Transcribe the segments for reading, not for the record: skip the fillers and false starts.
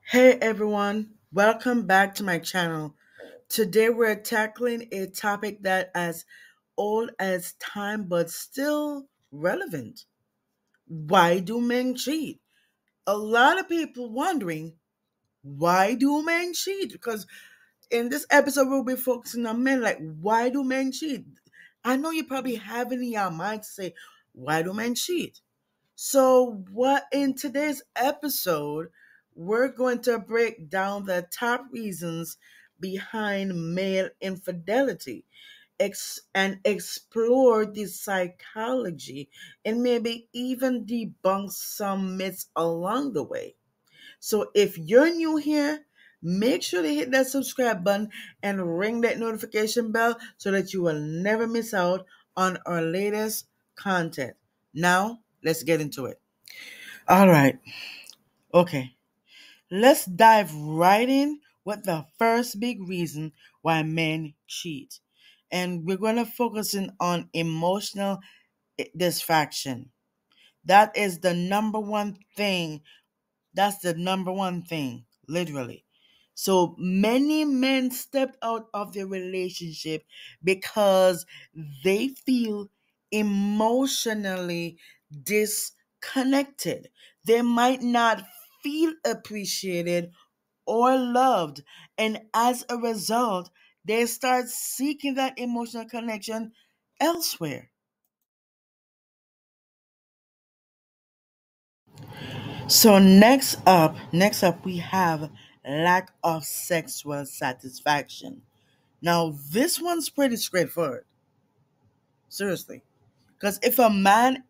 Hey everyone, welcome back to my channel. Today we're tackling a topic that as old as time but still relevant. Why do men cheat? A lot of people wondering, why do men cheat? Because in this episode we'll be focusing on men, like why do men cheat? I know you probably have it in your mind to say, why do men cheat? So, what in today's episode, we're going to break down the top reasons behind male infidelity and explore the psychology and maybe even debunk some myths along the way. So, if you're new here, make sure to hit that subscribe button and ring that notification bell so that you will never miss out on our latest content. Now, let's get into it. All right. Okay. Let's dive right in with the first big reason why men cheat. And we're going to focus in on emotional dysfunction. That is the number one thing. That's the number one thing, literally. So many men stepped out of their relationship because they feel emotionally disconnected. They might not feel appreciated or loved. And as a result, they start seeking that emotional connection elsewhere. So next up we have lack of sexual satisfaction. Now this one's pretty straightforward. Seriously. Because if a man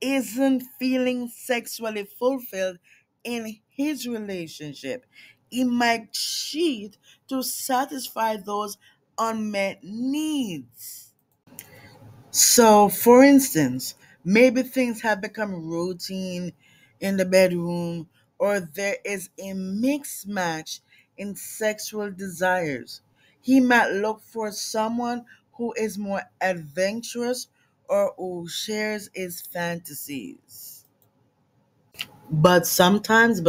isn't feeling sexually fulfilled in his relationship, he might cheat to satisfy those unmet needs. So, for instance, maybe things have become routine in the bedroom, or there is a mixed match in sexual desires. He might look for someone who is more adventurous or who shares his fantasies. But sometimes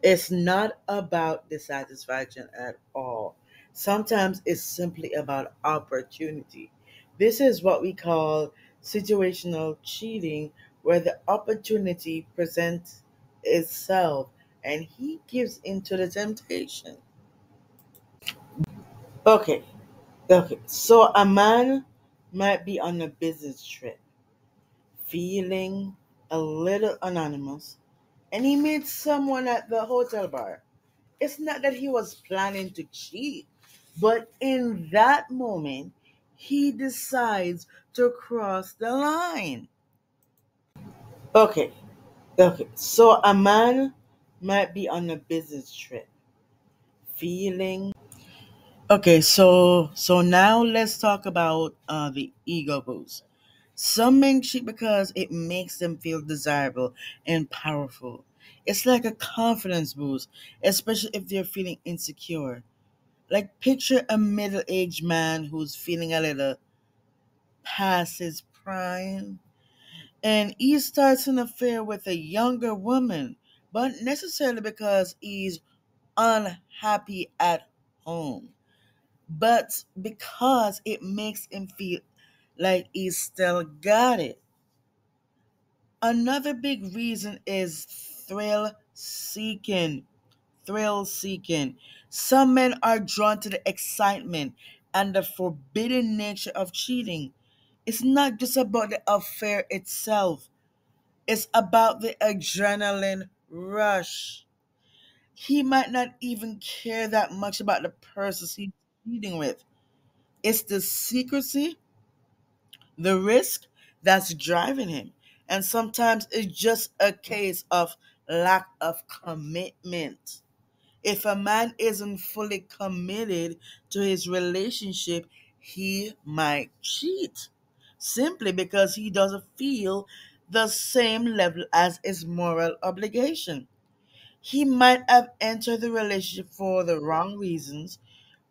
it's not about dissatisfaction at all. Sometimes it's simply about opportunity. This is what we call situational cheating, where the opportunity presents itself and he gives into the temptation. Okay, okay. So a man might be on a business trip, feeling a little anonymous, and he meets someone at the hotel bar. It's not that he was planning to cheat, but in that moment, he decides to cross the line. Okay, okay. So a man might be on a business trip, feeling. Okay, so now let's talk about the ego boost. Some men cheat because it makes them feel desirable and powerful. It's like a confidence boost, especially if they're feeling insecure. Like, picture a middle aged man who's feeling a little past his prime, and he starts an affair with a younger woman, but necessarily because he's unhappy at home, but because it makes him feel like he's still got it. Another big reason is thrill seeking. Some men are drawn to the excitement and the forbidden nature of cheating. It's not just about the affair itself, it's about the adrenaline rush. He might not even care that much about the person he's cheating with. It's the secrecy, the risk that's driving him. And sometimes it's just a case of lack of commitment. If a man isn't fully committed to his relationship, he might cheat simply because he doesn't feel the same level as his moral obligation. He might have entered the relationship for the wrong reasons,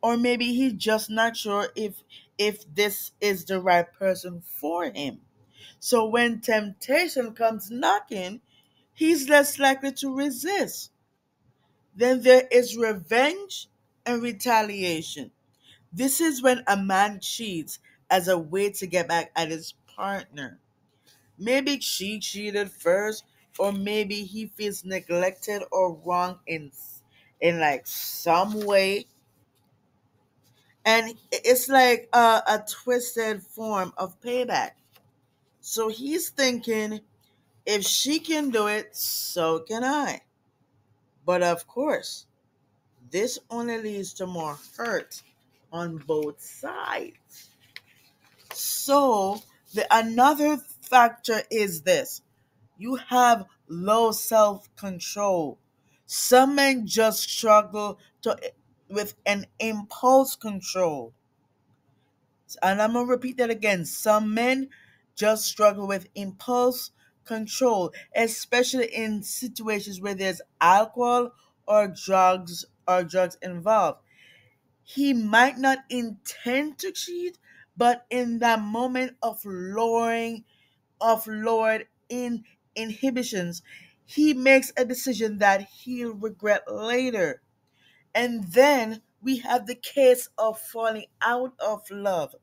or maybe he's just not sure if this is the right person for him. So when temptation comes knocking, he's less likely to resist. Then there is revenge and retaliation. This is when a man cheats as a way to get back at his partner. Maybe she cheated first, or maybe he feels neglected or wrong in like some way, and it's like a twisted form of payback. So he's thinking, if she can do it, so can I. But of course, this only leads to more hurt on both sides. So the another factor is this: you have low self-control. Some men just struggle with an impulse control. And I'm going to repeat that again. Some men just struggle with impulse control, especially in situations where there's alcohol or drugs involved. He might not intend to cheat, but in that moment of lowered in inhibitions, he makes a decision that he'll regret later. And then we have the case of falling out of love.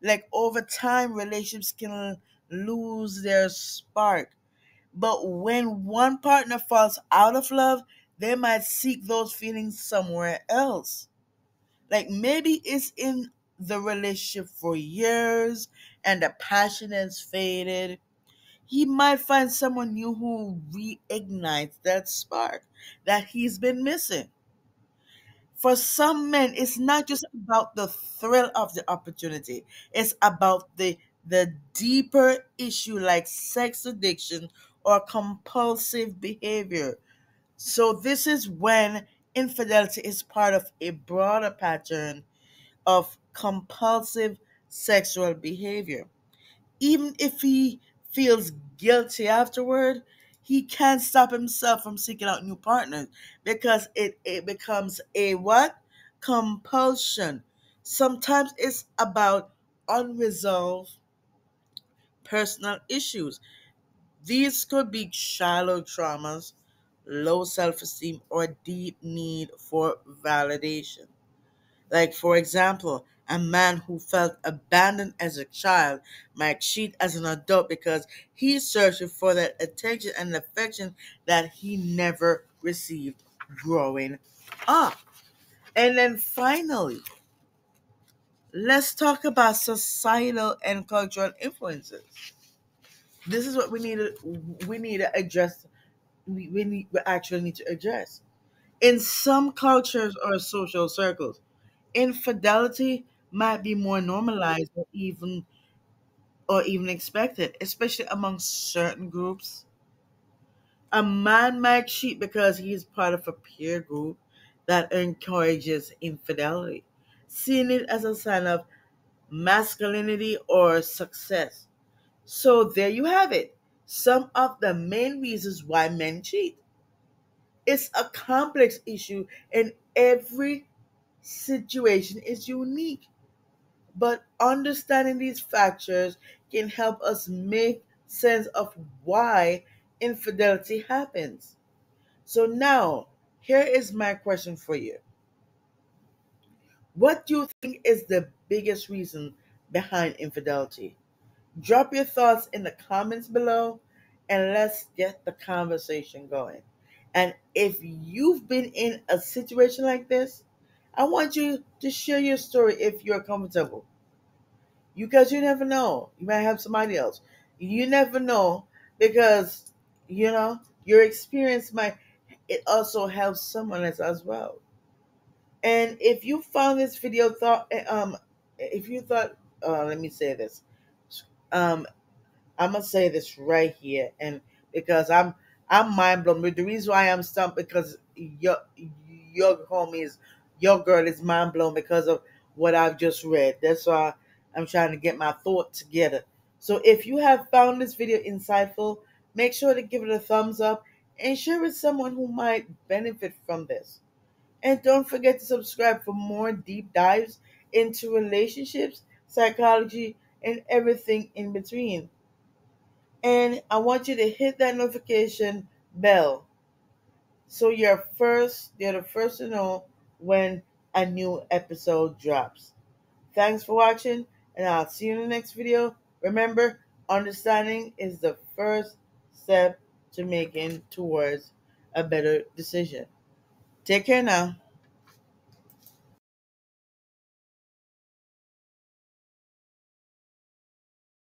Like over time, relationships can lose their spark. But when one partner falls out of love, they might seek those feelings somewhere else. Like maybe it's in the relationship for years and the passion has faded. He might find someone new who reignites that spark that he's been missing. For some men, it's not just about the thrill of the opportunity. It's about the deeper issue like sex addiction or compulsive behavior. So this is when infidelity is part of a broader pattern of compulsive sexual behavior. Even if he feels guilty afterward, he can't stop himself from seeking out new partners because it becomes a what? Compulsion. Sometimes it's about unresolved personal issues. These could be childhood traumas, low self esteem, or deep need for validation. Like, for example, a man who felt abandoned as a child might cheat as an adult because he's searching for that attention and affection that he never received growing up. And then finally, let's talk about societal and cultural influences. This is what we need to address. We actually need to address. In some cultures or social circles, infidelity might be more normalized or even expected, especially among certain groups. A man might cheat because he's part of a peer group that encourages infidelity, seeing it as a sign of masculinity or success. So there you have it. Some of the main reasons why men cheat. It's a complex issue and every situation is unique. But understanding these factors can help us make sense of why infidelity happens. So now, here is my question for you. What do you think is the biggest reason behind infidelity? Drop your thoughts in the comments below and let's get the conversation going. And if you've been in a situation like this, I want you to share your story if you're comfortable. Because you never know. You might have somebody else. You never know because your experience might it also helps someone else as well. And if you found this video thought if you thought let me say this. Um I'm gonna say this right here, and because I'm mind blown. But the reason why I'm stumped because your homies, your girl is mind blown because of what I've just read. That's why I'm trying to get my thought together. So if you have found this video insightful, make sure to give it a thumbs up and share with someone who might benefit from this. And don't forget to subscribe for more deep dives into relationships, psychology, and everything in between. And I want you to hit that notification bell So they're the first to know when a new episode drops. Thanks for watching, and I'll see you in the next video. Remember, understanding is the first step to making towards a better decision. Take care now.